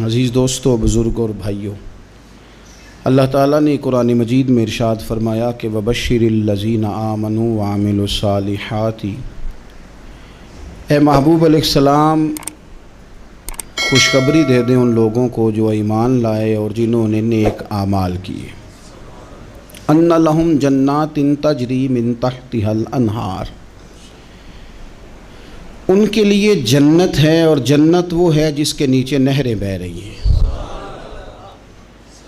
عزیز دوستو، بزرگوں اور بھائیوں، اللہ تعالیٰ نے قرآن مجید میں ارشاد فرمایا کہ وَبَشِّرِ الَّذِينَ آمَنُوا وَعَمِلُوا الصَّالِحَاتِ، اے محبوب علیہ السلام خوشخبری دے دیں ان لوگوں کو جو ایمان لائے اور جنہوں نے نیک اعمال کیے، اَنَّ لَهُمْ جَنَّاتٍ تَجْرِي مِن تَحْتِهَا الْأَنْهَارُ، ان کے لیے جنت ہے، اور جنت وہ ہے جس کے نیچے نہریں بہہ رہی ہیں۔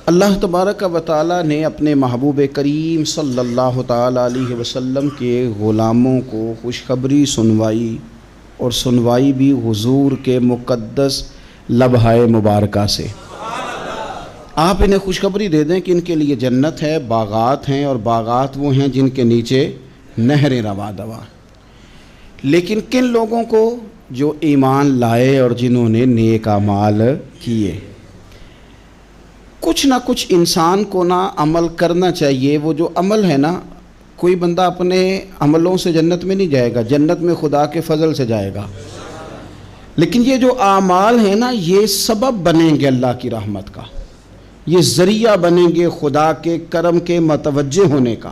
اللہ تبارک و تعالیٰ نے اپنے محبوب کریم صلی اللہ تعالیٰ علیہ وسلم کے غلاموں کو خوشخبری سنوائی، اور سنوائی بھی حضور کے مقدس لبہائے مبارکہ سے۔ آپ انہیں خوشخبری دے دیں کہ ان کے لیے جنت ہے، باغات ہیں، اور باغات وہ ہیں جن کے نیچے نہریں رواں دواں۔ لیکن کن لوگوں کو؟ جو ایمان لائے اور جنہوں نے نیک اعمال کیے۔ کچھ نہ کچھ انسان کو نہ عمل کرنا چاہیے۔ وہ جو عمل ہے نا، کوئی بندہ اپنے عملوں سے جنت میں نہیں جائے گا، جنت میں خدا کے فضل سے جائے گا۔ لیکن یہ جو اعمال ہیں نا، یہ سبب بنیں گے اللہ کی رحمت کا، یہ ذریعہ بنیں گے خدا کے کرم کے متوجہ ہونے کا۔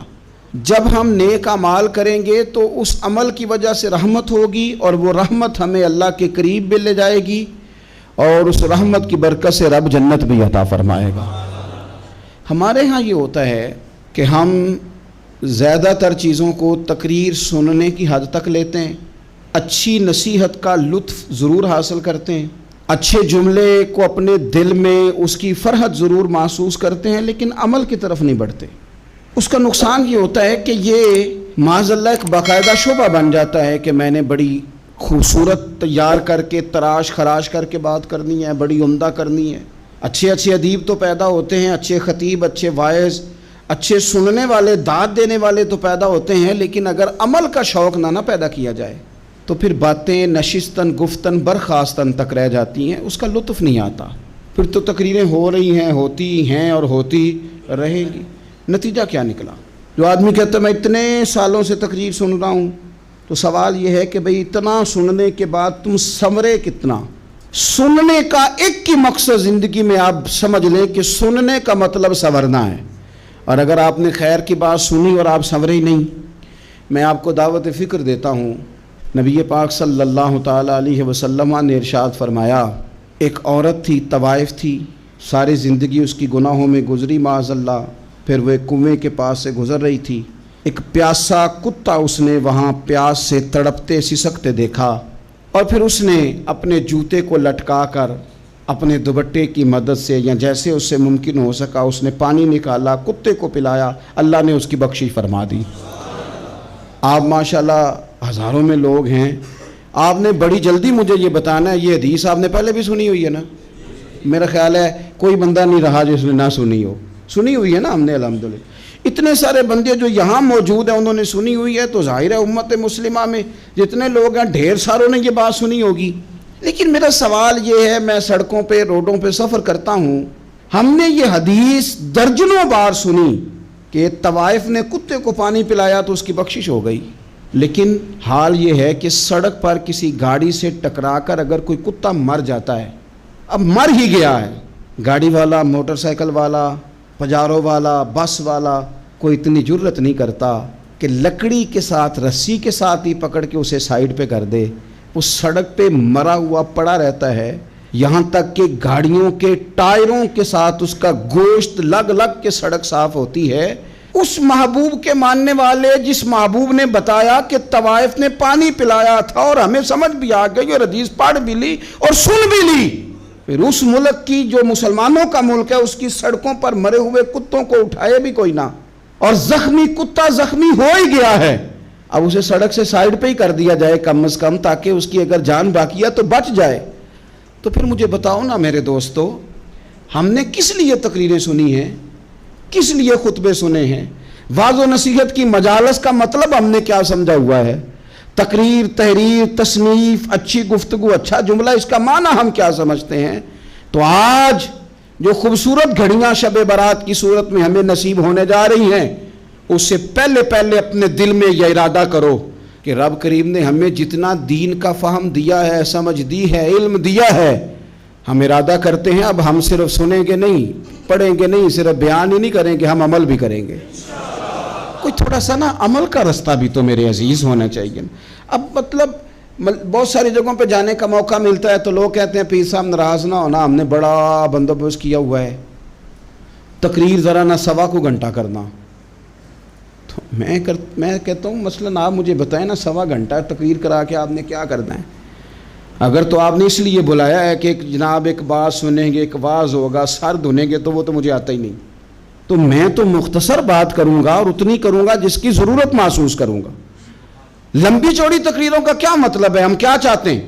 جب ہم نیک اعمال کریں گے تو اس عمل کی وجہ سے رحمت ہوگی، اور وہ رحمت ہمیں اللہ کے قریب بھی لے جائے گی، اور اس رحمت کی برکت سے رب جنت بھی عطا فرمائے گا۔ ہمارے ہاں یہ ہوتا ہے کہ ہم زیادہ تر چیزوں کو تقریر سننے کی حد تک لیتے ہیں، اچھی نصیحت کا لطف ضرور حاصل کرتے ہیں، اچھے جملے کو اپنے دل میں اس کی فرحت ضرور محسوس کرتے ہیں، لیکن عمل کی طرف نہیں بڑھتے۔ اس کا نقصان یہ ہوتا ہے کہ یہ معاذ اللہ ایک باقاعدہ شعبہ بن جاتا ہے کہ میں نے بڑی خوبصورت تیار کر کے تراش خراش کر کے بات کرنی ہے، بڑی عمدہ کرنی ہے۔ اچھے ادیب تو پیدا ہوتے ہیں، اچھے خطیب، اچھے واعظ، اچھے سننے والے، داد دینے والے تو پیدا ہوتے ہیں، لیکن اگر عمل کا شوق نہ پیدا کیا جائے تو پھر باتیں نشستن گفتن برخاستن تک رہ جاتی ہیں، اس کا لطف نہیں آتا۔ پھر تو تقریریں ہو رہی ہیں، ہوتی ہیں اور ہوتی رہیں گی۔ نتیجہ کیا نکلا؟ جو آدمی کہتا ہے میں اتنے سالوں سے تقریر سن رہا ہوں، تو سوال یہ ہے کہ بھئی اتنا سننے کے بعد تم سنورے کتنا؟ سننے کا ایک ہی مقصد زندگی میں آپ سمجھ لیں کہ سننے کا مطلب سنورنا ہے، اور اگر آپ نے خیر کی بات سنی اور آپ سنورے ہی نہیں، میں آپ کو دعوت فکر دیتا ہوں۔ نبی پاک صلی اللہ تعالیٰ علیہ وسلم نے ارشاد فرمایا، ایک عورت تھی، طوائف تھی، ساری زندگی اس کی گناہوں میں گزری معاذ اللہ، پھر وہ ایک کنویں کے پاس سے گزر رہی تھی، ایک پیاسا کتا اس نے وہاں پیاس سے تڑپتے سسکتے دیکھا، اور پھر اس نے اپنے جوتے کو لٹکا کر اپنے دوپٹے کی مدد سے یا جیسے اس سے ممکن ہو سکا اس نے پانی نکالا، کتے کو پلایا، اللہ نے اس کی بخشش فرما دی۔ آپ ماشاءاللہ ہزاروں میں لوگ ہیں، آپ نے بڑی جلدی مجھے یہ بتانا ہے، یہ حدیث آپ نے پہلے بھی سنی ہوئی ہے نا؟ میرا خیال ہے کوئی بندہ نہیں رہا جس نے نہ سنی ہو۔ سنی ہوئی ہے نا ہم نے الحمدللہ۔ اتنے سارے بندے جو یہاں موجود ہیں انہوں نے سنی ہوئی ہے، تو ظاہر ہے امت مسلمہ میں جتنے لوگ ہیں ڈھیر ساروں نے یہ بات سنی ہوگی۔ لیکن میرا سوال یہ ہے، میں سڑکوں پہ روڈوں پہ سفر کرتا ہوں، ہم نے یہ حدیث درجنوں بار سنی کہ طوائف نے کتے کو پانی پلایا تو اس کی بخشش ہو گئی، لیکن حال یہ ہے کہ سڑک پر کسی گاڑی سے ٹکرا کر اگر کوئی کتا مر جاتا ہے، اب مر ہی گیا ہے، گاڑی والا، موٹر سائیکل والا، پجارو والا، بس والا کوئی اتنی جرت نہیں کرتا کہ لکڑی کے ساتھ، رسی کے ساتھ ہی پکڑ کے اسے سائیڈ پہ کر دے۔ اس سڑک پہ مرا ہوا پڑا رہتا ہے، یہاں تک کہ گاڑیوں کے ٹائروں کے ساتھ اس کا گوشت لگ لگ کے سڑک صاف ہوتی ہے۔ اس محبوب کے ماننے والے جس محبوب نے بتایا کہ طوائف نے پانی پلایا تھا، اور ہمیں سمجھ بھی آ گئی اور حدیث پڑھ بھی لی اور سن بھی لی، پھر اس ملک کی جو مسلمانوں کا ملک ہے اس کی سڑکوں پر مرے ہوئے کتوں کو اٹھائے بھی کوئی نہ، اور زخمی کتا زخمی ہو ہی گیا ہے، اب اسے سڑک سے سائیڈ پہ ہی کر دیا جائے کم از کم، تاکہ اس کی اگر جان باقی ہے تو بچ جائے۔ تو پھر مجھے بتاؤ نا میرے دوستو، ہم نے کس لیے تقریریں سنی ہیں، کس لیے خطبے سنے ہیں؟ واعظ و نصیحت کی مجالس کا مطلب ہم نے کیا سمجھا ہوا ہے؟ تقریر، تحریر، تصنیف، اچھی گفتگو، اچھا جملہ، اس کا معنی ہم کیا سمجھتے ہیں؟ تو آج جو خوبصورت گھڑیاں شب برات کی صورت میں ہمیں نصیب ہونے جا رہی ہیں، اس سے پہلے اپنے دل میں یہ ارادہ کرو کہ رب کریم نے ہمیں جتنا دین کا فہم دیا ہے، سمجھ دی ہے، علم دیا ہے، ہم ارادہ کرتے ہیں اب ہم صرف سنیں گے نہیں، پڑھیں گے نہیں، صرف بیان ہی نہیں کریں گے، ہم عمل بھی کریں گے۔ کوئی تھوڑا سا نا عمل کا رستہ بھی تو میرے عزیز ہونا چاہیے۔ اب مطلب بہت ساری جگہوں پہ جانے کا موقع ملتا ہے تو لوگ کہتے ہیں پیر صاحب ناراض نہ ہونا، ہم نے بڑا بندوبست کیا ہوا ہے، تقریر ذرا نہ 1.25 گھنٹہ کرنا۔ تو میں کہتا ہوں مثلاً آپ مجھے بتائیں نا 1.25 گھنٹہ تقریر کرا کے آپ نے کیا کرنا ہے؟ اگر تو آپ نے اس لیے بلایا ہے کہ جناب ایک بات سنیں گے، ایک واعظ ہوگا، سر دھنیں گے، تو وہ تو مجھے آتا ہی نہیں، تو میں تو مختصر بات کروں گا اور اتنی کروں گا جس کی ضرورت محسوس کروں گا۔ لمبی چوڑی تقریروں کا کیا مطلب ہے؟ ہم کیا چاہتے ہیں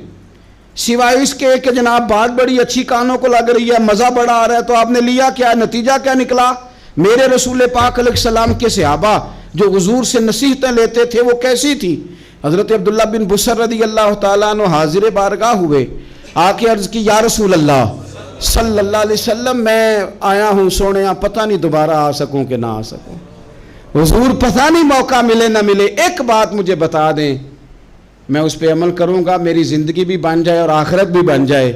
سوائے اس کے کہ جناب بات بڑی اچھی کانوں کو لگ رہی ہے، مزہ بڑا آ رہا ہے، تو آپ نے لیا کیا؟ نتیجہ کیا نکلا؟ میرے رسول پاک علیہ السلام کے صحابہ جو حضور سے نصیحتیں لیتے تھے وہ کیسی تھی؟ حضرت عبداللہ بن بصر رضی اللہ تعالیٰ عنہ حاضر بارگاہ ہوئے، آ کے عرض کی یا رسول اللہ صلی اللہ علیہ وسلم، میں آیا ہوں سونے، پتہ نہیں دوبارہ آ سکوں کہ نہ آ سکوں، حضور پتہ نہیں موقع ملے نہ ملے، ایک بات مجھے بتا دیں، میں اس پہ عمل کروں گا، میری زندگی بھی بن جائے اور آخرت بھی بن جائے۔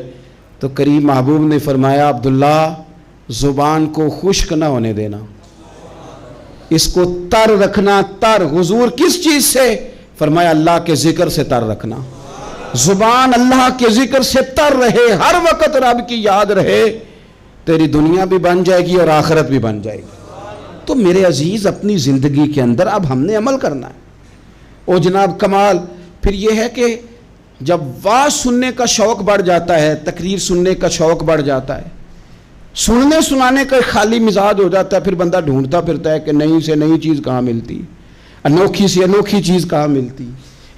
تو کریم محبوب نے فرمایا عبداللہ زبان کو خشک نہ ہونے دینا، اس کو تر رکھنا۔ تر حضور کس چیز سے؟ فرمایا اللہ کے ذکر سے تر رکھنا، زبان اللہ کے ذکر سے تر رہے، ہر وقت رب کی یاد رہے، تیری دنیا بھی بن جائے گی اور آخرت بھی بن جائے گی۔ تو میرے عزیز اپنی زندگی کے اندر اب ہم نے عمل کرنا ہے۔ او جناب کمال پھر یہ ہے کہ جب واعظ سننے کا شوق بڑھ جاتا ہے، تقریر سننے کا شوق بڑھ جاتا ہے، سننے سنانے کا خالی مزاج ہو جاتا ہے، پھر بندہ ڈھونڈتا پھرتا ہے کہ نئی سے نئی چیز کہاں ملتی، انوکھی سے انوکھی چیز کہاں ملتی،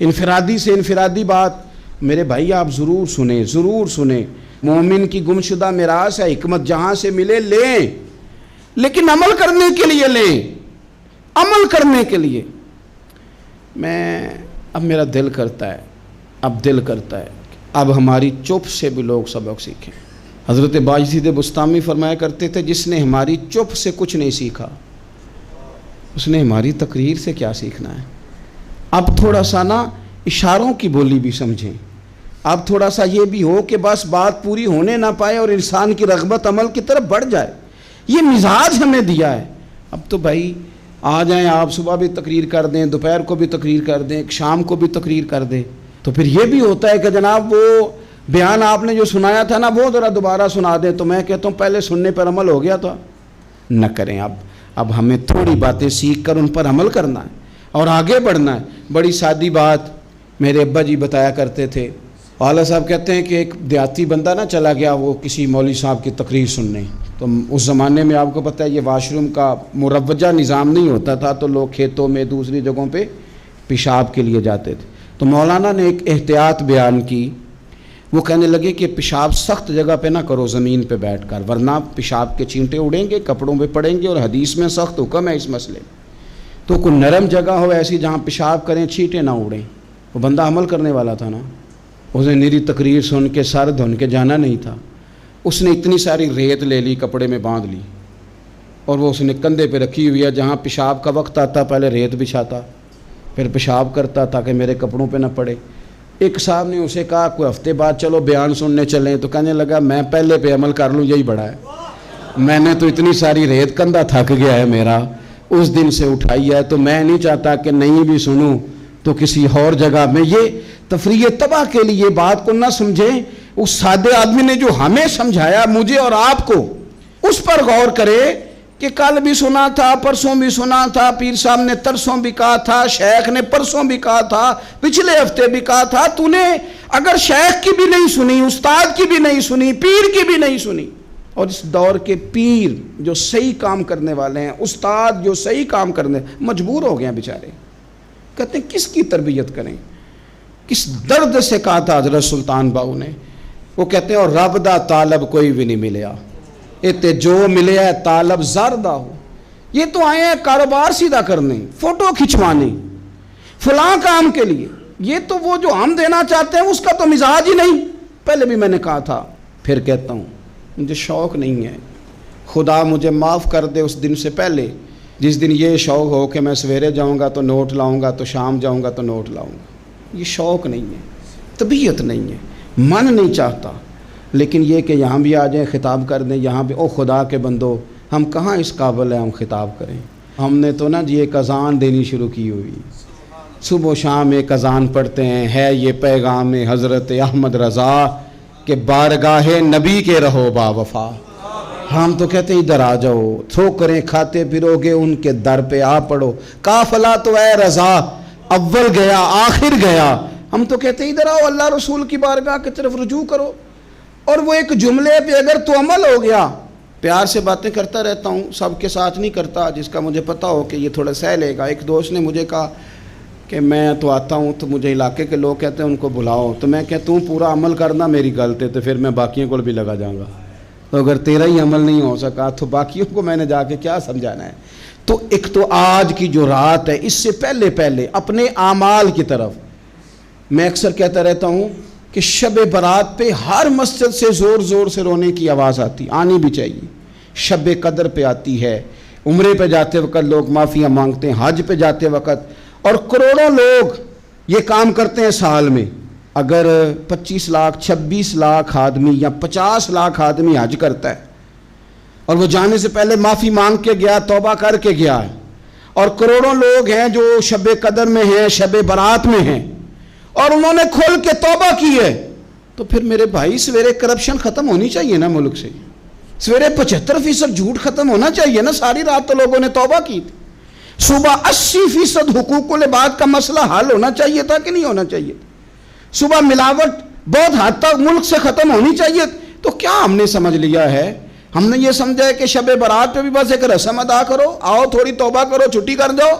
انفرادی سے انفرادی بات۔ میرے بھائی آپ ضرور سنیں، ضرور سنیں، مومن کی گمشدہ میراث ہے، حکمت جہاں سے ملے لیں، لیکن عمل کرنے کے لیے لیں، عمل کرنے کے لیے۔ اب میرا دل کرتا ہے اب ہماری چپ سے بھی لوگ سبق سیکھیں۔ حضرت باجید بستامی فرمایا کرتے تھے جس نے ہماری چپ سے کچھ نہیں سیکھا اس نے ہماری تقریر سے کیا سیکھنا ہے۔ اب تھوڑا سا نا اشاروں کی بولی بھی سمجھیں، اب تھوڑا سا یہ بھی ہو کہ بس بات پوری ہونے نہ پائے اور انسان کی رغبت عمل کی طرف بڑھ جائے، یہ مزاج ہمیں دیا ہے۔ اب تو بھائی آ جائیں آپ، صبح بھی تقریر کر دیں، دوپہر کو بھی تقریر کر دیں، شام کو بھی تقریر کر دیں، تو پھر یہ بھی ہوتا ہے کہ جناب وہ بیان آپ نے جو سنایا تھا نا وہ ذرا دوبارہ سنا دیں، تو میں کہتا ہوں پہلے سننے پر عمل ہو گیا تو نہ کریں۔ اب ہمیں تھوڑی باتیں سیکھ کر ان پر عمل کرنا ہے اور آگے بڑھنا ہے۔ بڑی سادی بات میرے ابا جی بتایا کرتے تھے، والا صاحب کہتے ہیں کہ ایک دیہاتی بندہ نہ چلا گیا وہ کسی مولوی صاحب کی تقریر سننے، تو اس زمانے میں آپ کو پتہ ہے یہ واش روم کا مروجہ نظام نہیں ہوتا تھا، تو لوگ کھیتوں میں دوسری جگہوں پہ پیشاب کے لیے جاتے تھے۔ تو مولانا نے ایک احتیاط بیان کی، وہ کہنے لگے کہ پیشاب سخت جگہ پہ نہ کرو زمین پہ بیٹھ کر، ورنہ پیشاب کے چینٹے اڑیں گے، کپڑوں پہ پڑیں گے، اور حدیث میں سخت حکم ہے اس مسئلے میں۔ تو کوئی نرم جگہ ہو ایسی جہاں پیشاب کریں چھینٹے نہ اڑیں۔ وہ بندہ عمل کرنے والا تھا نا، اس نے میری تقریر سن کے سر دھن کے جانا نہیں تھا، اس نے اتنی ساری ریت لے لی، کپڑے میں باندھ لی، اور وہ اس نے کندھے پہ رکھی ہوئی ہے، جہاں پیشاب کا وقت آتا پہلے ریت بچھاتا، پھر پیشاب کرتا تاکہ میرے کپڑوں پہ نہ پڑے۔ ایک صاحب نے اسے کہا کوئی ہفتے بعد چلو بیان سننے چلیں، تو کہنے لگا میں پہلے پہ عمل کر لوں یہی بڑا ہے، میں نے تو اتنی ساری ریت کندھا تھک گیا ہے میرا اس دن سے اٹھائی ہے، تو میں نہیں چاہتا کہ نہیں بھی سنوں تو کسی اور جگہ میں۔ یہ تفریح تباہ کے لیے بات کو نہ سمجھیں، اس سادے آدمی نے جو ہمیں سمجھایا مجھے اور آپ کو، اس پر غور کرے کہ کل بھی سنا تھا، پرسوں بھی سنا تھا، پیر صاحب نے ترسوں بھی کہا تھا، شیخ نے پرسوں بھی کہا تھا، پچھلے ہفتے بھی کہا تھا، تو نے اگر شیخ کی بھی نہیں سنی، استاد کی بھی نہیں سنی، پیر کی بھی نہیں سنی، اور اس دور کے پیر جو صحیح کام کرنے والے ہیں، استاد جو صحیح کام کرنے مجبور ہو گئے ہیں بیچارے، کہتے ہیں کس کی تربیت کریں، کس درد سے کہا تھا حضرت سلطان باؤ نے، وہ کہتے ہیں اور رب دا طالب کوئی بھی نہیں ملیا، اتے جو ملے ہے طالب زردہ ہو۔ یہ تو آئے ہیں کاروبار سیدھا کرنے، فوٹو کھچوانے، فلاں کام کے لیے، یہ تو وہ جو ہم دینا چاہتے ہیں اس کا تو مزاج ہی نہیں۔ پہلے بھی میں نے کہا تھا، پھر کہتا ہوں، مجھے شوق نہیں ہے، خدا مجھے معاف کر دے اس دن سے پہلے جس دن یہ شوق ہو کہ میں سویرے جاؤں گا تو نوٹ لاؤں گا، تو شام جاؤں گا تو نوٹ لاؤں گا۔ یہ شوق نہیں ہے، طبیعت نہیں ہے، من نہیں چاہتا، لیکن یہ کہ یہاں بھی آ جائیں خطاب کر دیں یہاں بھی، او خدا کے بندو ہم کہاں اس قابل ہیں ہم خطاب کریں؟ ہم نے تو نا جی ایک اذان دینی شروع کی ہوئی، صبح و شام ایک اذان پڑھتے ہیں، ہے یہ پیغام حضرت احمد رضا کہ بارگاہ نبی کے رہو با وفا۔ ہم تو کہتے ہیں ادھر آ جاؤ، ٹھوکریں کھاتے پھرو گے ان کے در پہ آ پڑو، قافلہ تو اے رضا اول گیا آخر گیا۔ ہم تو کہتے ہیں ادھر آؤ، اللہ رسول کی بارگاہ کی طرف رجوع کرو۔ اور وہ ایک جملے پہ اگر تو عمل ہو گیا، پیار سے باتیں کرتا رہتا ہوں، سب کے ساتھ نہیں کرتا، جس کا مجھے پتا ہو کہ یہ تھوڑا سہ لے گا۔ ایک دوست نے مجھے کہا کہ میں تو آتا ہوں تو مجھے علاقے کے لوگ کہتے ہیں ان کو بلاؤ، تو میں کہتا ہوں پورا عمل کرنا میری غلط ہے تو پھر میں باقیوں کو بھی لگا جاؤں گا، تو اگر تیرا ہی عمل نہیں ہو سکا تو باقیوں کو میں نے جا کے کیا سمجھانا ہے؟ تو ایک تو آج کی جو رات ہے اس سے پہلے اپنے اعمال کی طرف، میں اکثر کہتا رہتا ہوں کہ شب برات پہ ہر مسجد سے زور زور سے رونے کی آواز آنی بھی چاہیے۔ شب قدر پہ آتی ہے، عمرے پہ جاتے وقت لوگ معافیاں مانگتے ہیں، حج پہ جاتے وقت، اور کروڑوں لوگ یہ کام کرتے ہیں سال میں۔ اگر 25 لاکھ 26 لاکھ آدمی یا 50 لاکھ آدمی حج کرتا ہے اور وہ جانے سے پہلے معافی مانگ کے گیا، توبہ کر کے گیا ہے، اور کروڑوں لوگ ہیں جو شب قدر میں ہیں، شب برات میں ہیں، اور انہوں نے کھل کے توبہ کی ہے، تو پھر میرے بھائی سویرے کرپشن ختم ہونی چاہیے نا ملک سے، سویرے 75% جھوٹ ختم ہونا چاہیے نا۔ ساری رات تو لوگوں نے توبہ کی تھی، صبح 80% حقوق العباد کا مسئلہ حل ہونا چاہیے تھا کہ نہیں ہونا چاہیے تھا؟ صبح ملاوٹ بہت حد تک ملک سے ختم ہونی چاہیے۔ تو کیا ہم نے سمجھ لیا ہے؟ ہم نے یہ سمجھا ہے کہ شب برات پہ بھی بس ایک رسم ادا کرو، آؤ تھوڑی توبہ کرو چھٹی کر جاؤ،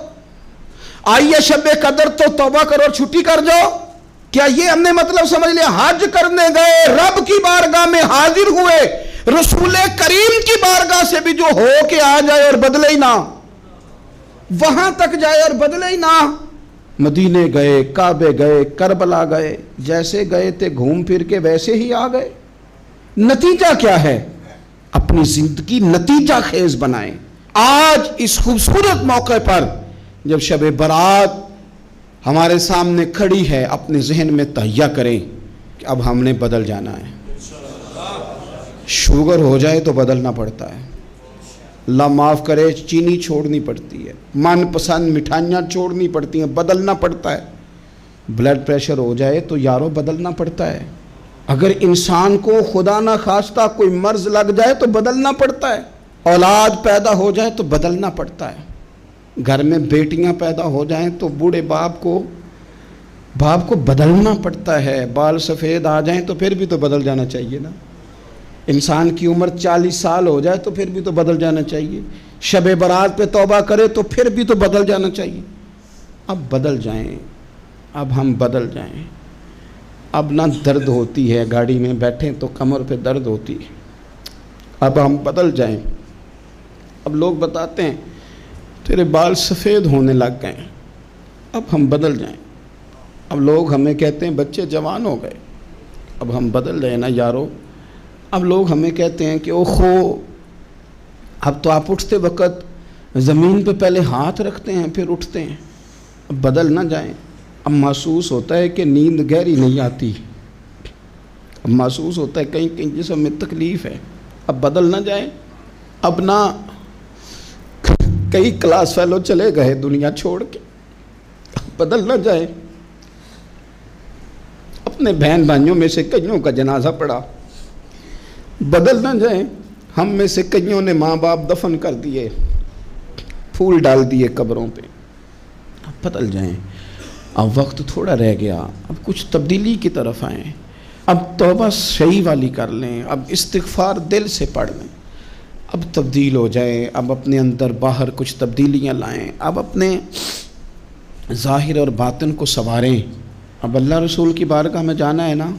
آئیے شب قدر تو توبہ کرو چھٹی کر جاؤ۔ کیا یہ ہم نے مطلب سمجھ لیا؟ حج کرنے گئے، رب کی بارگاہ میں حاضر ہوئے، رسول کریم کی بارگاہ سے بھی جو ہو کے آ جائے اور بدلے ہی نہ، وہاں تک جائے اور بدلے ہی نہ۔ مدینے گئے، کعبے گئے، کربلا گئے، جیسے گئے تھے گھوم پھر کے ویسے ہی آ گئے۔ نتیجہ کیا ہے؟ اپنی زندگی نتیجہ خیز بنائیں۔ آج اس خوبصورت موقع پر جب شب برات ہمارے سامنے کھڑی ہے، اپنے ذہن میں تہیہ کریں کہ اب ہم نے بدل جانا ہے۔ شوگر ہو جائے تو بدلنا پڑتا ہے، اللہ معاف کرے، چینی چھوڑنی پڑتی ہے، من پسند مٹھائیاں چھوڑنی پڑتی ہیں، بدلنا پڑتا ہے۔ بلڈ پریشر ہو جائے تو یارو بدلنا پڑتا ہے۔ اگر انسان کو خدا نہ خواستہ کوئی مرض لگ جائے تو بدلنا پڑتا ہے۔ اولاد پیدا ہو جائے تو بدلنا پڑتا ہے۔ گھر میں بیٹیاں پیدا ہو جائیں تو بوڑھے باپ کو بدلنا پڑتا ہے۔ بال سفید آ جائیں تو پھر بھی تو بدل جانا چاہیے نا۔ انسان کی عمر 40 سال ہو جائے تو پھر بھی تو بدل جانا چاہیے۔ شب برات پہ توبہ کرے تو پھر بھی تو بدل جانا چاہیے۔ اب بدل جائیں، اب ہم بدل جائیں۔ اب نہ درد ہوتی ہے، گاڑی میں بیٹھیں تو کمر پہ درد ہوتی ہے، اب ہم بدل جائیں۔ اب لوگ بتاتے ہیں تیرے بال سفید ہونے لگ گئے، اب ہم بدل جائیں۔ اب لوگ ہمیں کہتے ہیں بچے جوان ہو گئے، اب ہم بدل جائیں نا یارو۔ اب لوگ ہمیں کہتے ہیں کہ اوخو اب تو آپ اٹھتے وقت زمین پہ پہلے ہاتھ رکھتے ہیں پھر اٹھتے ہیں، اب بدل نہ جائیں۔ اب محسوس ہوتا ہے کہ نیند گہری نہیں آتی، اب محسوس ہوتا ہے کہیں کہیں جسم میں تکلیف ہے، اب بدل نہ جائیں۔ اب نہ کئی کلاس فیلو چلے گئے دنیا چھوڑ کے، اب بدل نہ جائیں۔ اپنے بہن بھائیوں میں سے کئیوں کا جنازہ پڑا، بدل نہ جائیں۔ ہم میں سے کئیوں نے ماں باپ دفن کر دیے، پھول ڈال دیے قبروں پہ، اب بدل جائیں۔ اب وقت تھوڑا رہ گیا، اب کچھ تبدیلی کی طرف آئیں، اب توبہ صحیح والی کر لیں، اب استغفار دل سے پڑھ لیں، اب تبدیل ہو جائیں، اب اپنے اندر باہر کچھ تبدیلیاں لائیں، اب اپنے ظاہر اور باطن کو سنواریں۔ اب اللہ رسول کی بارگاہ میں جانا ہے نا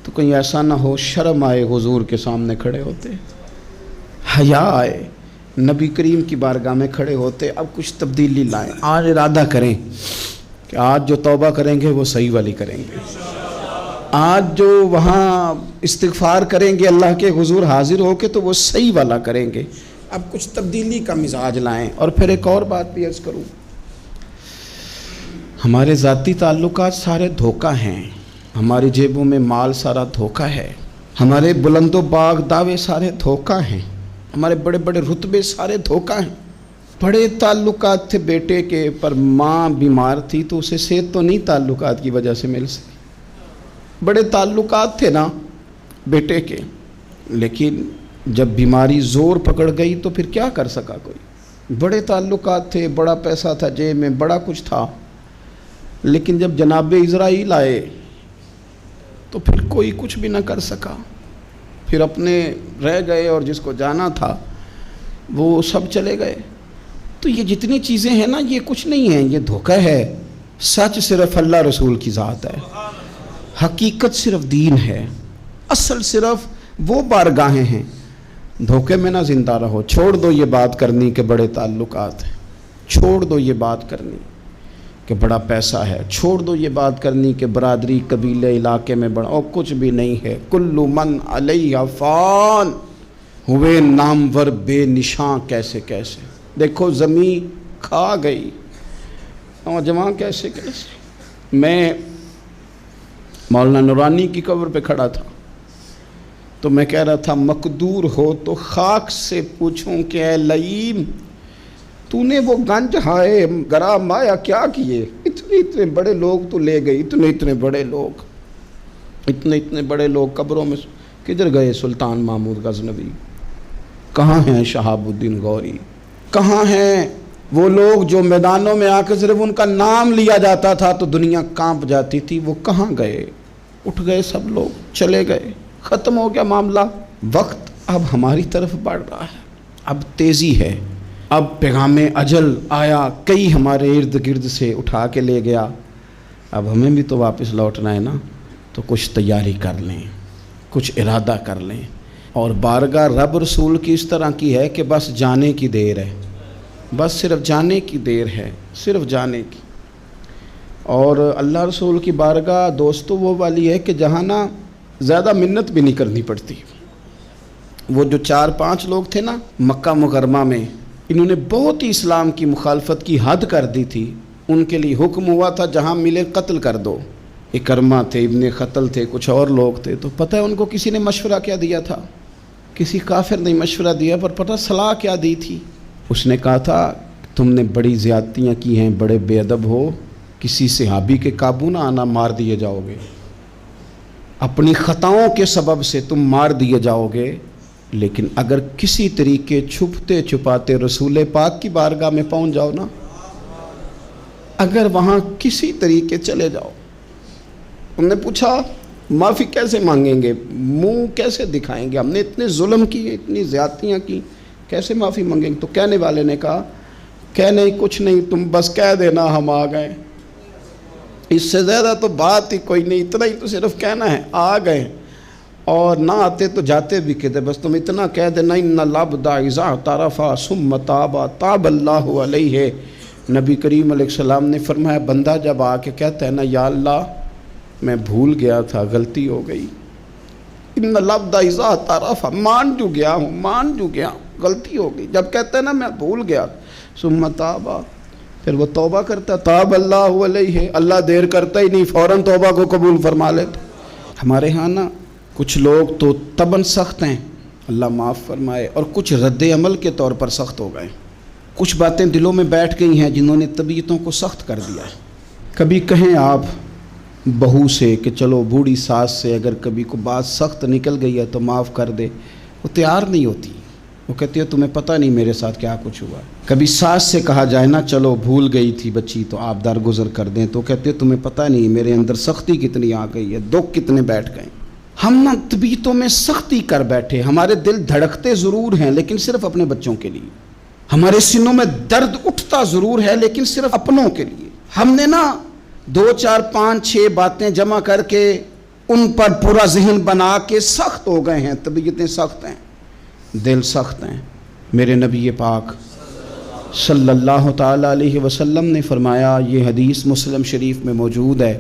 تو کہیں ایسا نہ ہو شرم آئے حضور کے سامنے کھڑے ہوتے، حیا آئے نبی کریم کی بارگاہ میں کھڑے ہوتے۔ اب کچھ تبدیلی لائیں، آج ارادہ کریں کہ آج جو توبہ کریں گے وہ صحیح والی کریں گے، آج جو وہاں استغفار کریں گے اللہ کے حضور حاضر ہو کے تو وہ صحیح والا کریں گے۔ اب کچھ تبدیلی کا مزاج لائیں۔ اور پھر ایک اور بات بھی عرض کروں، ہمارے ذاتی تعلقات سارے دھوکہ ہیں، ہماری جیبوں میں مال سارا دھوکہ ہے، ہمارے بلند و باغ دعوے سارے دھوکہ ہیں، ہمارے بڑے بڑے رتبے سارے دھوکہ ہیں۔ بڑے تعلقات تھے بیٹے کے، پر ماں بیمار تھی تو اسے صحت تو نہیں تعلقات کی وجہ سے مل سکی۔ بڑے تعلقات تھے نا بیٹے کے، لیکن جب بیماری زور پکڑ گئی تو پھر کیا کر سکا کوئی؟ بڑے تعلقات تھے، بڑا پیسہ تھا جیب میں، بڑا کچھ تھا، لیکن جب جناب اسرائیل آئے تو پھر کوئی کچھ بھی نہ کر سکا، پھر اپنے رہ گئے، اور جس کو جانا تھا وہ سب چلے گئے۔ تو یہ جتنی چیزیں ہیں نا، یہ کچھ نہیں ہیں، یہ دھوکہ ہے۔ سچ صرف اللہ رسول کی ذات ہے، حقیقت صرف دین ہے، اصل صرف وہ بارگاہیں ہیں۔ دھوکے میں نہ زندہ رہو، چھوڑ دو یہ بات کرنی کہ بڑے تعلقات ہیں، چھوڑ دو یہ بات کرنی کہ بڑا پیسہ ہے، چھوڑ دو یہ بات کرنی کہ برادری قبیلے علاقے میں بڑا، اور کچھ بھی نہیں ہے۔ کل من علیہ فان، ہوئے نامور بے نشاں کیسے کیسے۔ دیکھو زمین کھا گئی، نوجوان کیسے کیسے۔ میں مولانا نورانی کی قبر پہ کھڑا تھا تو میں کہہ رہا تھا مقدور ہو تو خاک سے پوچھوں کہ اے لئیم تو نے وہ گنج ہائے گرا مایا کیا کیے؟ اتنے بڑے لوگ تو لے گئی، اتنے بڑے لوگ قبروں میں کدھر گئے؟ سلطان محمود غزنوی کہاں ہیں؟ شہاب الدین غوری کہاں ہیں؟ وہ لوگ جو میدانوں میں آ کے صرف ان کا نام لیا جاتا تھا تو دنیا کانپ جاتی تھی، وہ کہاں گئے؟ اٹھ گئے سب لوگ، چلے گئے، ختم ہو گیا معاملہ۔ وقت اب ہماری طرف بڑھ رہا ہے، اب تیزی ہے، اب پیغام اجل آیا، کئی ہمارے ارد گرد سے اٹھا کے لے گیا، اب ہمیں بھی تو واپس لوٹنا ہے نا، تو کچھ تیاری کر لیں، کچھ ارادہ کر لیں۔ اور بارگاہ رب رسول کی اس طرح کی ہے کہ بس جانے کی دیر ہے، بس صرف جانے کی دیر ہے، صرف جانے کی۔ اور اللہ رسول کی بارگاہ دوستو وہ والی ہے کہ جہاں نا زیادہ منت بھی نہیں کرنی پڑتی۔ وہ جو 4-5 لوگ تھے نا مکہ مکرمہ میں، انہوں نے بہت ہی اسلام کی مخالفت کی حد کر دی تھی، ان کے لیے حکم ہوا تھا جہاں ملے قتل کر دو۔ اکرمہ تھے، ابن قتل تھے، کچھ اور لوگ تھے، تو پتہ ہے ان کو کسی نے مشورہ کیا دیا تھا؟ کسی کافر نے مشورہ دیا، پر پتہ صلاح کیا دی تھی؟ اس نے کہا تھا تم نے بڑی زیادتیاں کی ہیں، بڑے بے ادب ہو، کسی صحابی کے قابو نہ آنا، مار دیے جاؤ گے، اپنی خطاؤں کے سبب سے تم مار دیے جاؤ گے، لیکن اگر کسی طریقے چھپتے چھپاتے رسول پاک کی بارگاہ میں پہنچ جاؤ نا، اگر وہاں کسی طریقے چلے جاؤ۔ انہوں نے پوچھا معافی کیسے مانگیں گے، منہ کیسے دکھائیں گے، ہم نے اتنے ظلم کیے، اتنی زیادتیاں کی، کیسے معافی مانگیں گے؟ تو کہنے والے نے کہا کہ نہیں کچھ نہیں، تم بس کہہ دینا ہم آ گئے، اس سے زیادہ تو بات ہی کوئی نہیں، اتنا ہی تو صرف کہنا ہے آ گئے، اور نہ آتے تو جاتے بھی کہتے، بس تم اتنا کہہ دینا ان العبد اذا اعترف ثم تاب تاب اللہ علیہ۔ نبی کریم علیہ السلام نے فرمایا بندہ جب آ کے کہتا ہے نا یا اللہ میں بھول گیا تھا، غلطی ہو گئی، ان العبد اذا اعترف، مان جو گیا ہوں، مان جو گیا، غلطی ہو گئی، جب کہتا ہے نا میں بھول گیا، ثم تاب، پھر وہ توبہ کرتا، تاب اللہ علیہ، اللہ دیر کرتا ہی نہیں، فوراً توبہ کو قبول فرما لیتا۔ ہمارے ہاں نا کچھ لوگ تو طبعاً سخت ہیں، اللہ معاف فرمائے، اور کچھ رد عمل کے طور پر سخت ہو گئے، کچھ باتیں دلوں میں بیٹھ گئی ہیں جنہوں نے طبیعتوں کو سخت کر دیا ہے۔ کبھی کہیں آپ بہو سے کہ چلو بوڑھی ساس سے اگر کبھی کو بات سخت نکل گئی ہے تو معاف کر دے، وہ تیار نہیں ہوتی، وہ کہتی ہے تمہیں پتہ نہیں میرے ساتھ کیا کچھ ہوا۔ کبھی ساس سے کہا جائے نا چلو بھول گئی تھی بچی تو آپ درگزر کر دیں، تو کہتے ہیں تمہیں پتہ نہیں میرے اندر سختی کتنی آ گئی ہے، دکھ کتنے بیٹھ گئے۔ ہم نا طبیعتوں میں سختی کر بیٹھے، ہمارے دل دھڑکتے ضرور ہیں لیکن صرف اپنے بچوں کے لیے، ہمارے سینوں میں درد اٹھتا ضرور ہے لیکن صرف اپنوں کے لیے۔ ہم نے نا 2 4 5 6 باتیں جمع کر کے ان پر پورا ذہن بنا کے سخت ہو گئے ہیں، طبیعتیں سخت ہیں، دل سخت ہیں۔ میرے نبی پاک صلی اللہ تعالی علیہ وسلم نے فرمایا، یہ حدیث مسلم شریف میں موجود ہے،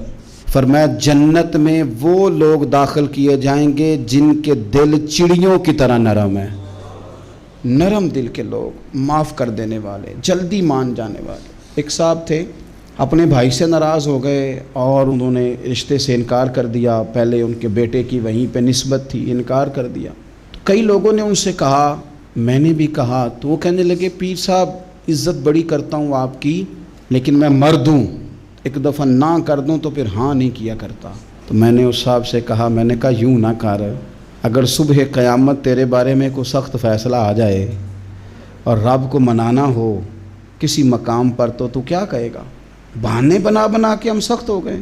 فرمایا جنت میں وہ لوگ داخل کیے جائیں گے جن کے دل چڑیوں کی طرح نرم ہیں، نرم دل کے لوگ، معاف کر دینے والے، جلدی مان جانے والے۔ ایک صاحب تھے اپنے بھائی سے ناراض ہو گئے اور انہوں نے رشتے سے انکار کر دیا. پہلے ان کے بیٹے کی وہیں پہ نسبت تھی, انکار کر دیا. کئی لوگوں نے ان سے کہا, میں نے بھی کہا, تو وہ کہنے لگے پیر صاحب عزت بڑی کرتا ہوں آپ کی, لیکن میں مرد ہوں, ایک دفعہ نہ کر دوں تو پھر ہاں نہیں کیا کرتا. تو میں نے اس صاحب سے کہا, میں نے کہا یوں نہ کر, اگر صبح قیامت تیرے بارے میں کوئی سخت فیصلہ آ جائے اور رب کو منانا ہو کسی مقام پر تو کیا کہے گا؟ بہانے بنا بنا کے ہم سخت ہو گئے,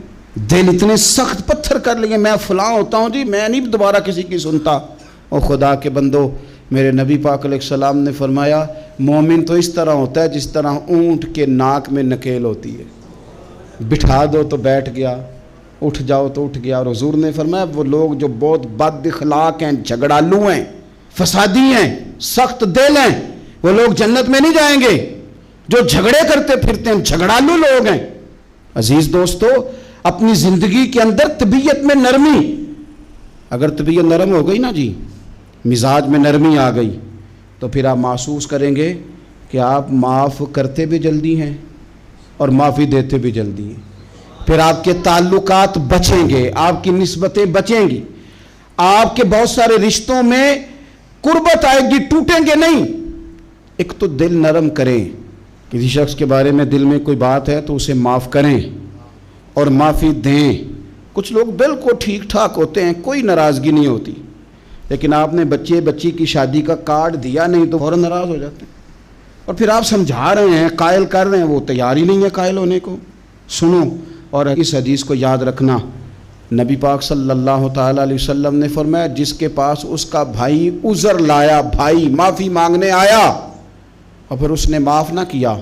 دل اتنے سخت پتھر کر لیے, میں فلاں ہوتا ہوں جی, میں نہیں دوبارہ کسی کی سنتا. اور خدا کے بندو, میرے نبی پاک علیہ السلام نے فرمایا مومن تو اس طرح ہوتا ہے جس طرح اونٹ کے ناک میں نکیل ہوتی ہے, بٹھا دو تو بیٹھ گیا, اٹھ جاؤ تو اٹھ گیا. اور حضور نے فرمایا وہ لوگ جو بہت بد اخلاق ہیں, جھگڑالو ہیں, فسادی ہیں, سخت دل ہیں, وہ لوگ جنت میں نہیں جائیں گے. جو جھگڑے کرتے پھرتے ہیں جھگڑالو لوگ ہیں. عزیز دوستو, اپنی زندگی کے اندر طبیعت میں نرمی, اگر طبیعت نرم ہو گئی نا جی, مزاج میں نرمی آ گئی, تو پھر آپ محسوس کریں گے کہ آپ معاف کرتے بھی جلدی ہیں اور معافی دیتے بھی جلدی ہیں. پھر آپ کے تعلقات بچیں گے, آپ کی نسبتیں بچیں گی, آپ کے بہت سارے رشتوں میں قربت آئے گی, ٹوٹیں گے نہیں. ایک تو دل نرم کریں, کسی شخص کے بارے میں دل میں کوئی بات ہے تو اسے معاف کریں اور معافی دیں. کچھ لوگ بالکل ٹھیک ٹھاک ہوتے ہیں, کوئی ناراضگی نہیں ہوتی, لیکن آپ نے بچی کی شادی کا کارڈ دیا نہیں تو فوراً ناراض ہو جاتے ہیں. اور پھر آپ سمجھا رہے ہیں, قائل کر رہے ہیں, وہ تیار ہی نہیں ہے قائل ہونے کو. سنو, اور اس حدیث کو یاد رکھنا, نبی پاک صلی اللہ تعالیٰ علیہ وسلم نے فرمایا جس کے پاس اس کا بھائی عذر لایا, بھائی معافی مانگنے آیا اور پھر اس نے معاف نہ کیا,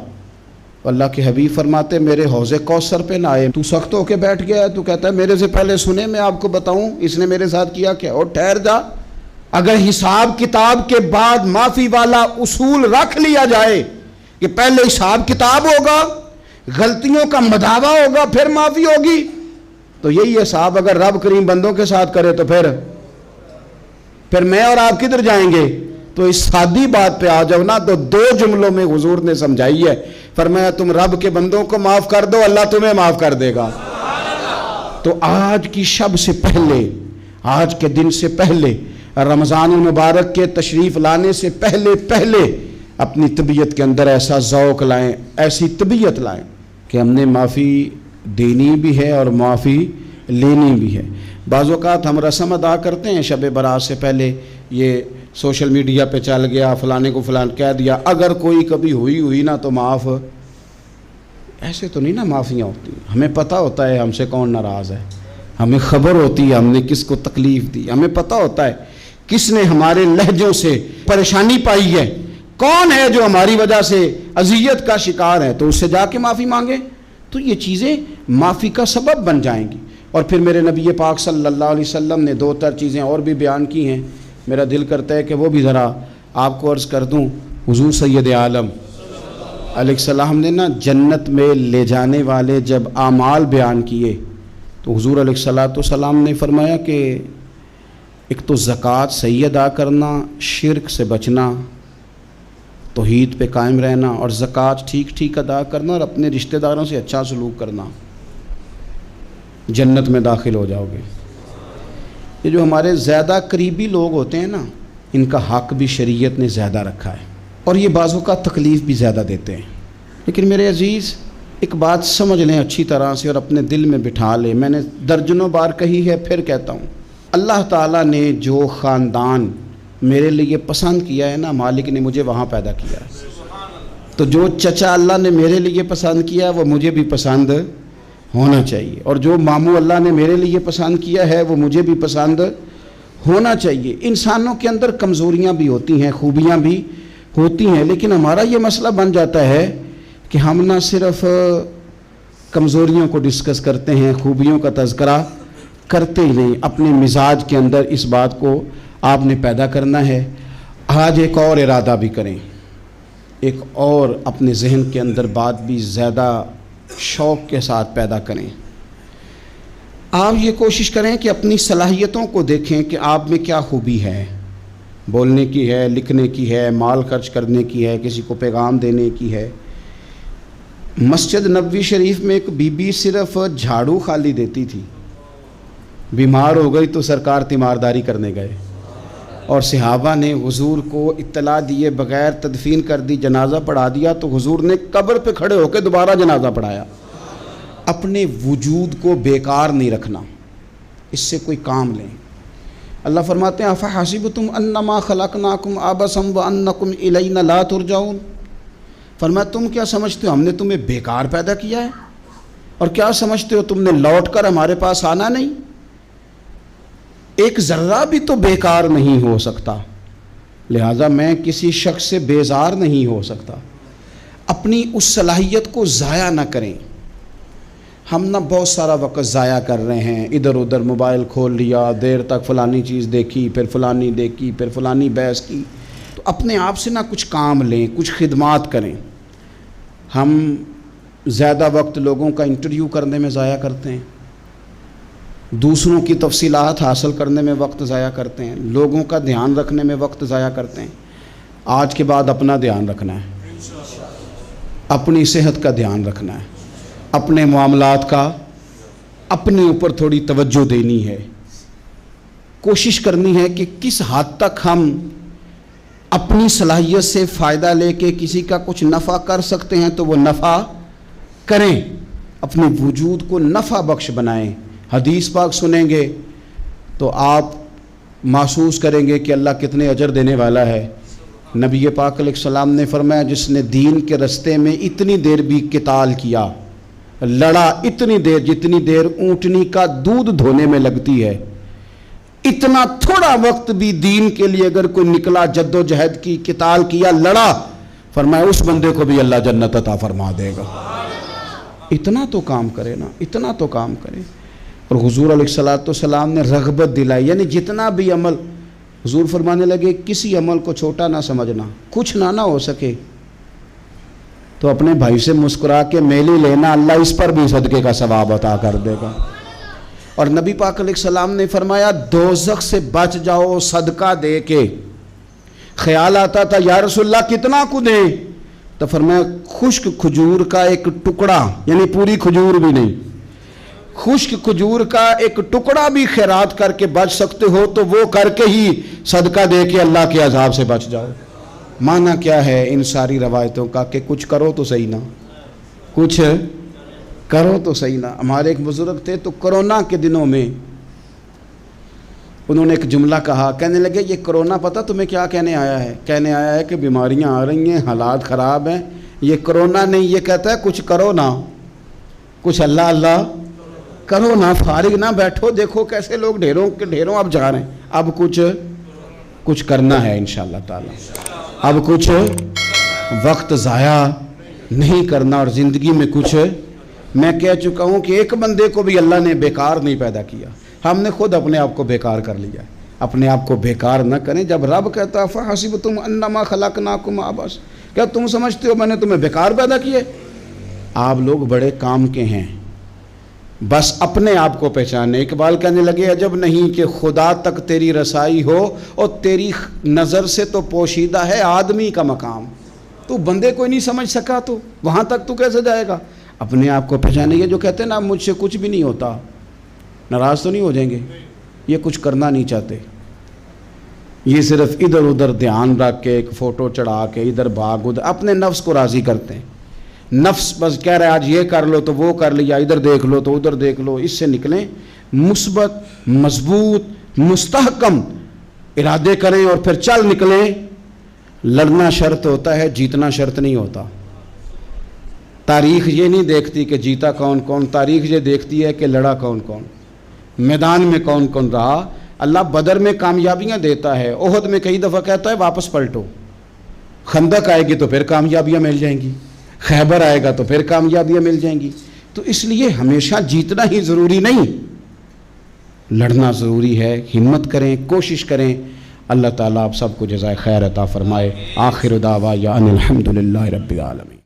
اللہ کے حبیب فرماتے میرے حوض کوثر پہ نہ آئے. تو سخت ہو کے بیٹھ گیا ہے, تو کہتا ہے میرے سے پہلے سنے, میں آپ کو بتاؤں اس نے میرے ساتھ کیا کیا. اور ٹھہر جا, اگر حساب کتاب کے بعد معافی والا اصول رکھ لیا جائے کہ پہلے حساب کتاب ہوگا, غلطیوں کا مداوع ہوگا, پھر معافی ہوگی, تو یہی حساب اگر رب کریم بندوں کے ساتھ کرے تو پھر میں اور آپ کدھر جائیں گے. تو اس سادی بات پہ آ جاؤ نا, تو 2 جملوں میں حضور نے سمجھائی ہے. فرمایا تم رب کے بندوں کو معاف کر دو, اللہ تمہیں معاف کر دے گا. تو آج کی شب سے پہلے, آج کے دن سے پہلے, رمضان المبارک کے تشریف لانے سے پہلے اپنی طبیعت کے اندر ایسا ذوق لائیں, ایسی طبیعت لائیں کہ ہم نے معافی دینی بھی ہے اور معافی لینی بھی ہے. بعض اوقات ہم رسم ادا کرتے ہیں شب برات سے پہلے, یہ سوشل میڈیا پہ چل گیا, فلانے کو فلان کہہ دیا, اگر کوئی کبھی ہوئی نا تو معاف. ایسے تو نہیں نا معافیاں ہوتی. ہمیں پتہ ہوتا ہے ہم سے کون ناراض ہے, ہمیں خبر ہوتی ہے ہم نے کس کو تکلیف دی, ہمیں پتہ ہوتا ہے کس نے ہمارے لہجوں سے پریشانی پائی ہے, کون ہے جو ہماری وجہ سے اذیت کا شکار ہے, تو اس سے جا کے معافی مانگے. تو یہ چیزیں معافی کا سبب بن جائیں گی. اور پھر میرے نبی پاک صلی اللہ علیہ وسلم نے 2-4 چیزیں اور بھی بیان کی ہیں, میرا دل کرتا ہے کہ وہ بھی ذرا آپ کو عرض کر دوں. حضور سید عالم علیہ السلام نے نا جنت میں لے جانے والے جب اعمال بیان کیے تو حضور علیہ السلام نے فرمایا کہ ایک تو زکوٰۃ صحیح ادا کرنا, شرک سے بچنا, توحید پہ قائم رہنا, اور زکوٰۃ ٹھیک ادا کرنا, اور اپنے رشتہ داروں سے اچھا سلوک کرنا, جنت میں داخل ہو جاؤ گے. یہ جو ہمارے زیادہ قریبی لوگ ہوتے ہیں نا, ان کا حق بھی شریعت نے زیادہ رکھا ہے, اور یہ بعضوں کا تکلیف بھی زیادہ دیتے ہیں. لیکن میرے عزیز ایک بات سمجھ لیں اچھی طرح سے اور اپنے دل میں بٹھا لیں, میں نے درجنوں بار کہی ہے, پھر کہتا ہوں, اللہ تعالیٰ نے جو خاندان میرے لیے پسند کیا ہے نا, مالک نے مجھے وہاں پیدا کیا ہے. تو جو چچا اللہ نے میرے لیے پسند کیا وہ مجھے بھی پسند ہونا چاہیے, اور جو ماموں اللہ نے میرے لیے پسند کیا ہے وہ مجھے بھی پسند ہونا چاہیے. انسانوں کے اندر کمزوریاں بھی ہوتی ہیں, خوبیاں بھی ہوتی ہیں, لیکن ہمارا یہ مسئلہ بن جاتا ہے کہ ہم نہ صرف کمزوریوں کو ڈسکس کرتے ہیں, خوبیوں کا تذکرہ کرتے ہی نہیں. اپنے مزاج کے اندر اس بات کو آپ نے پیدا کرنا ہے. آج ایک اور ارادہ بھی کریں, ایک اور اپنے ذہن کے اندر بات بھی زیادہ شوق کے ساتھ پیدا کریں. آپ یہ کوشش کریں کہ اپنی صلاحیتوں کو دیکھیں کہ آپ میں کیا خوبی ہے, بولنے کی ہے, لکھنے کی ہے, مال خرچ کرنے کی ہے, کسی کو پیغام دینے کی ہے. مسجد نبوی شریف میں ایک بی بی صرف جھاڑو خالی دیتی تھی، بیمار ہو گئی تو سرکار تیمارداری کرنے گئے، اور صحابہ نے حضور کو اطلاع دیے بغیر تدفین کر دی، جنازہ پڑھا دیا، تو حضور نے قبر پہ کھڑے ہو کے دوبارہ جنازہ پڑھایا۔ اپنے وجود کو بیکار نہیں رکھنا، اس سے کوئی کام لیں۔ اللہ فرماتے ہیں افحسبتم انما خلقناکم عبثا وانکم الینا لا ترجعون، فرمایا تم کیا سمجھتے ہو ہم نے تمہیں بیکار پیدا کیا ہے، اور کیا سمجھتے ہو تم نے لوٹ کر ہمارے پاس آنا نہیں؟ ایک ذرہ بھی تو بیکار نہیں ہو سکتا، لہٰذا میں کسی شخص سے بیزار نہیں ہو سکتا۔ اپنی اس صلاحیت کو ضائع نہ کریں۔ ہم نہ بہت سارا وقت ضائع کر رہے ہیں، ادھر ادھر موبائل کھول لیا، دیر تک فلانی چیز دیکھی، پھر فلانی دیکھی، پھر فلانی بحث کی۔ تو اپنے آپ سے نہ کچھ کام لیں، کچھ خدمات کریں۔ ہم زیادہ وقت لوگوں کا انٹرویو کرنے میں ضائع کرتے ہیں، دوسروں کی تفصیلات حاصل کرنے میں وقت ضائع کرتے ہیں، لوگوں کا دھیان رکھنے میں وقت ضائع کرتے ہیں۔ آج کے بعد اپنا دھیان رکھنا ہے، اپنی صحت کا دھیان رکھنا ہے، اپنے معاملات کا اپنے اوپر تھوڑی توجہ دینی ہے، کوشش کرنی ہے کہ کس حد تک ہم اپنی صلاحیت سے فائدہ لے کے کسی کا کچھ نفع کر سکتے ہیں تو وہ نفع کریں، اپنے وجود کو نفع بخش بنائیں۔ حدیث پاک سنیں گے تو آپ محسوس کریں گے کہ اللہ کتنے اجر دینے والا ہے۔ نبی پاک علیہ السلام نے فرمایا جس نے دین کے رستے میں اتنی دیر بھی قتال کیا، لڑا، اتنی دیر جتنی دیر اونٹنی کا دودھ دھونے میں لگتی ہے، اتنا تھوڑا وقت بھی دین کے لیے اگر کوئی نکلا، جد و جہد کی، قتال کیا، لڑا، فرمایا اس بندے کو بھی اللہ جنت عطا فرما دے گا۔ اتنا تو کام کرے نا، اتنا تو کام کرے۔ اور حضور علیہ السلام نے رغبت دلائی، یعنی جتنا بھی عمل، حضور فرمانے لگے کسی عمل کو چھوٹا نہ سمجھنا، کچھ نہ ہو سکے تو اپنے بھائی سے مسکرا کے میلی لینا، اللہ اس پر بھی صدقے کا ثواب عطا کر دے گا۔ اور نبی پاک علیہ السلام نے فرمایا دوزخ سے بچ جاؤ صدقہ دے کے۔ خیال آتا تھا یا رسول اللہ کتنا کو دیں؟ تو فرمایا خشک کھجور کا ایک ٹکڑا، یعنی پوری کھجور بھی نہیں، خشک کھجور کا ایک ٹکڑا بھی خیرات کر کے بچ سکتے ہو تو وہ کر کے ہی صدقہ دے کے اللہ کے عذاب سے بچ جاؤ۔ معنی کیا ہے ان ساری روایتوں کا کہ کچھ کرو تو صحیح نا، کچھ کرو تو صحیح نا۔ ہمارے ایک بزرگ تھے تو کرونا کے دنوں میں انہوں نے ایک جملہ کہا، کہنے لگے یہ کرونا پتہ تمہیں کیا کہنے آیا ہے؟ کہنے آیا ہے کہ بیماریاں آ رہی ہیں، حالات خراب ہیں، یہ کرونا نہیں، یہ کہتا ہے کچھ کرو نا، کچھ اللہ اللہ کرو نا، فارغ نہ بیٹھو، دیکھو کیسے لوگ ڈھیروں کے ڈھیروں اب جا رہے ہیں، اب کچھ کرنا ہے انشاءاللہ تعالی، اب کچھ وقت ضائع نہیں کرنا، اور زندگی میں کچھ، میں کہہ چکا ہوں کہ ایک بندے کو بھی اللہ نے بیکار نہیں پیدا کیا، ہم نے خود اپنے آپ کو بیکار کر لیا۔ اپنے آپ کو بیکار نہ کریں۔ جب رب کہتا فحسبتم انما خلقناکم عبث، کیا تم سمجھتے ہو میں نے تمہیں بیکار پیدا کیے؟ آپ لوگ بڑے کام کے ہیں، بس اپنے آپ کو پہچانے۔ اقبال کہنے لگے عجب نہیں کہ خدا تک تیری رسائی ہو، اور تیری نظر سے تو پوشیدہ ہے آدمی کا مقام، تو بندے کوئی نہیں سمجھ سکا تو وہاں تک تو کیسے جائے گا؟ اپنے آپ کو پہچانے۔ یہ جو کہتے ہیں نا مجھ سے کچھ بھی نہیں ہوتا، ناراض تو نہیں ہو جائیں گے؟ یہ کچھ کرنا نہیں چاہتے، یہ صرف ادھر ادھر دھیان رکھ کے ایک فوٹو چڑھا کے ادھر بھاگ ادھر اپنے نفس کو راضی کرتے ہیں۔ نفس بس کہہ رہا ہے آج یہ کر لو تو وہ کر لیا، ادھر دیکھ لو تو ادھر دیکھ لو۔ اس سے نکلیں، مثبت، مضبوط، مستحکم ارادے کریں اور پھر چل نکلیں۔ لڑنا شرط ہوتا ہے، جیتنا شرط نہیں ہوتا۔ تاریخ یہ نہیں دیکھتی کہ جیتا کون کون، تاریخ یہ دیکھتی ہے کہ لڑا کون کون، میدان میں کون کون رہا۔ اللہ بدر میں کامیابیاں دیتا ہے، احد میں کئی دفعہ کہتا ہے واپس پلٹو، خندق آئے گی تو پھر کامیابیاں مل جائیں گی، خیبر آئے گا تو پھر کامیابیاں مل جائیں گی۔ تو اس لیے ہمیشہ جیتنا ہی ضروری نہیں، لڑنا ضروری ہے۔ ہمت کریں، کوشش کریں۔ اللہ تعالیٰ آپ سب کو جزائے خیر عطا فرمائے۔ آخر دعوانا ان الحمد للہ رب العالمین۔